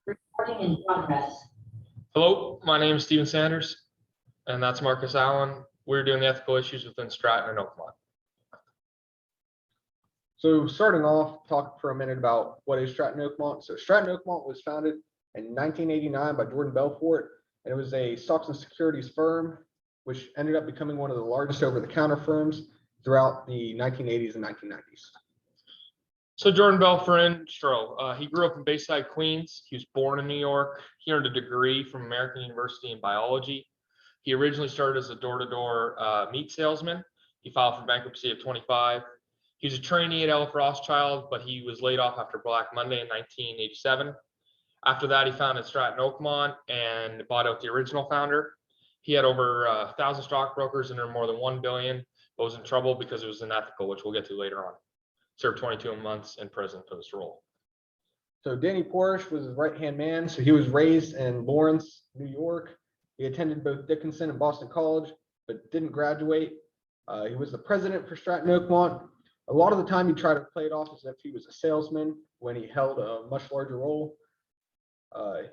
Recording in progress. Hello, my name is Steven Sanders, and that's Marcus Allen. We're doing the ethical issues within Stratton and Oakmont. So starting off, talk for a minute about what is Stratton Oakmont. So Stratton Oakmont was founded in 1989 by Jordan Belfort, and it was a stocks and securities firm, which ended up becoming one of the largest over-the-counter firms throughout the 1980s and 1990s. So Jordan Belfort, he grew up in Bayside, Queens. He was born in New York. He earned a degree from American University in biology. He originally started as a door-to-door meat salesman. He filed for bankruptcy at 25. He was a trainee at Elf Rothschild, but he was laid off after Black Monday in 1987. After that, he founded Stratton Oakmont and bought out the original founder. He had over 1,000 stockbrokers and earned more than $1 billion, but was in trouble because it was unethical, which we'll get to later on. Served 22 months in prison for this role. So Danny Porsche was his right-hand man. So he was raised in Lawrence, New York. He attended both Dickinson and Boston College, but didn't graduate. He was the president for Stratton Oakmont. A lot of the time he tried to play it off as if he was a salesman when he held a much larger role.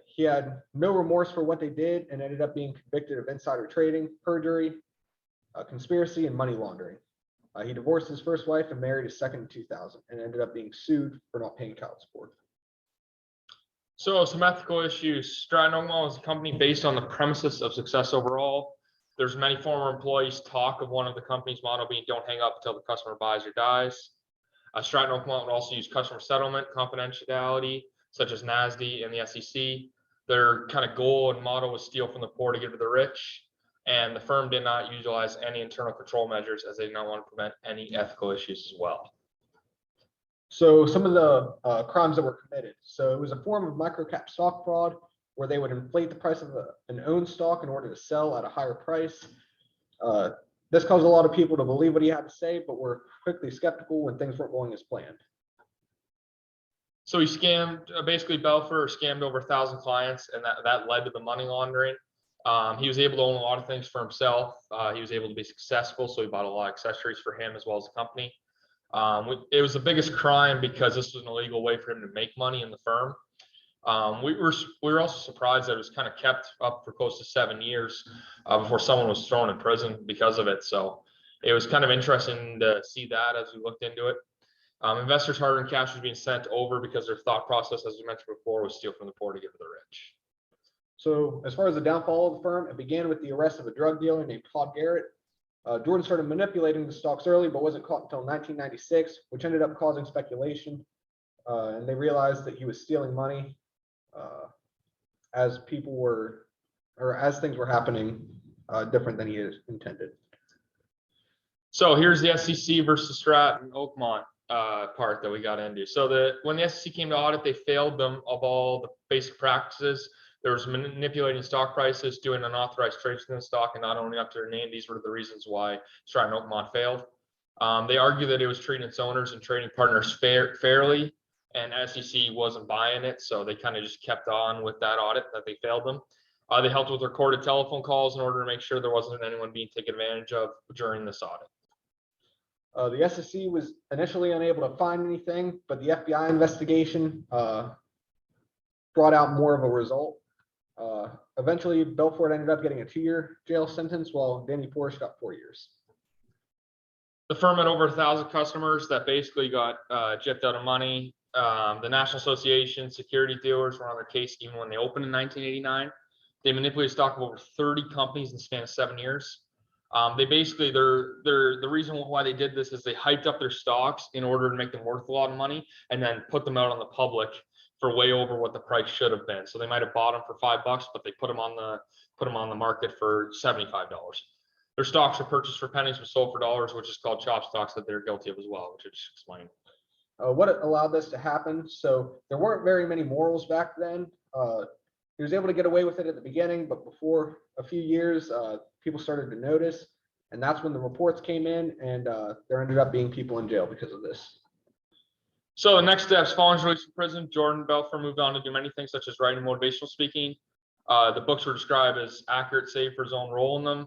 He had no remorse for what they did and ended up being convicted of insider trading, perjury, conspiracy, and money laundering. He divorced his first wife and married his second in 2000 and ended up being sued for not paying child support. So some ethical issues. Stratton Oakmont is a company based on the premises of success overall. There's many former employees talk of one of the company's motto being "Don't hang up until the customer buys or dies." Stratton Oakmont would also use customer settlement, confidentiality, such as NASD and the SEC. Their kind of goal and motto was steal from the poor to give to the rich. And the firm did not utilize any internal control measures as they did not want to prevent any ethical issues as well. So some of the crimes that were committed. So it was a form of microcap stock fraud where they would inflate the price of an owned stock in order to sell at a higher price. This caused a lot of people to believe what he had to say, but were quickly skeptical when things weren't going as planned. So he scammed, basically Belfort scammed over 1,000 clients, and that led to the money laundering. He was able to own a lot of things for himself. He was able to be successful, so he bought a lot of accessories for him as well as the company. It was the biggest crime because this was an illegal way for him to make money in the firm. We were also surprised that it was kind of kept up for close to 7 years before someone was thrown in prison because of it. So it was kind of interesting to see that as we looked into it. Investors' hard-earned cash was being sent over because their thought process, as we mentioned before, was steal from the poor to give to the rich. So as far as the downfall of the firm, it began with the arrest of a drug dealer named Todd Garrett. Jordan started manipulating the stocks early, but wasn't caught until 1996, which ended up causing speculation. And they realized that he was stealing money as things were happening different than he had intended. So here's the SEC versus Stratton Oakmont part that we got into. So when the SEC came to audit, they failed them of all the basic practices. There was manipulating stock prices, doing unauthorized trades in the stock, and not owning up to their name. These were the reasons why Stratton Oakmont failed. They argued that it was treating its owners and trading partners fairly, and SEC wasn't buying it, so they kind of just kept on with that audit that they failed them. They helped with recorded telephone calls in order to make sure there wasn't anyone being taken advantage of during this audit. The SEC was initially unable to find anything, but the FBI investigation brought out more of a result. Eventually, Belfort ended up getting a 2-year jail sentence, while Danny Porsche got 4 years. The firm had over 1,000 customers that basically got gypped out of money. The National Association security dealers were on their case even when they opened in 1989. They manipulated stock of over 30 companies in the span of 7 years. They basically, the reason why they did this is they hyped up their stocks in order to make them worth a lot of money and then put them out on the public for way over what the price should have been. So they might have bought them for $5, but they put them on the market for $75. Their stocks were purchased for pennies, but sold for dollars, which is called chop stocks that they're guilty of as well, which I just explained. What allowed this to happen? So there weren't very many morals back then. He was able to get away with it at the beginning, but before a few years, people started to notice, and that's when the reports came in, and there ended up being people in jail because of this. So the next steps, following his release from prison, Jordan Belfort moved on to do many things such as writing motivational speaking. The books were described as accurate, save for his own role in them.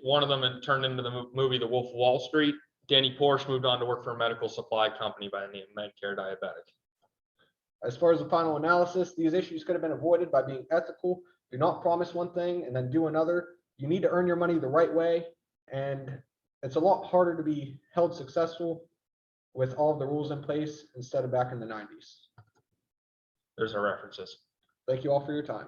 One of them had turned into the movie The Wolf of Wall Street. Danny Porsche moved on to work for a medical supply company by the name of Medicare Diabetic. As far as the final analysis, these issues could have been avoided by being ethical. Do not promise one thing and then do another. You need to earn your money the right way, and it's a lot harder to be held successful with all of the rules in place instead of back in the 90s. There's our references. Thank you all for your time.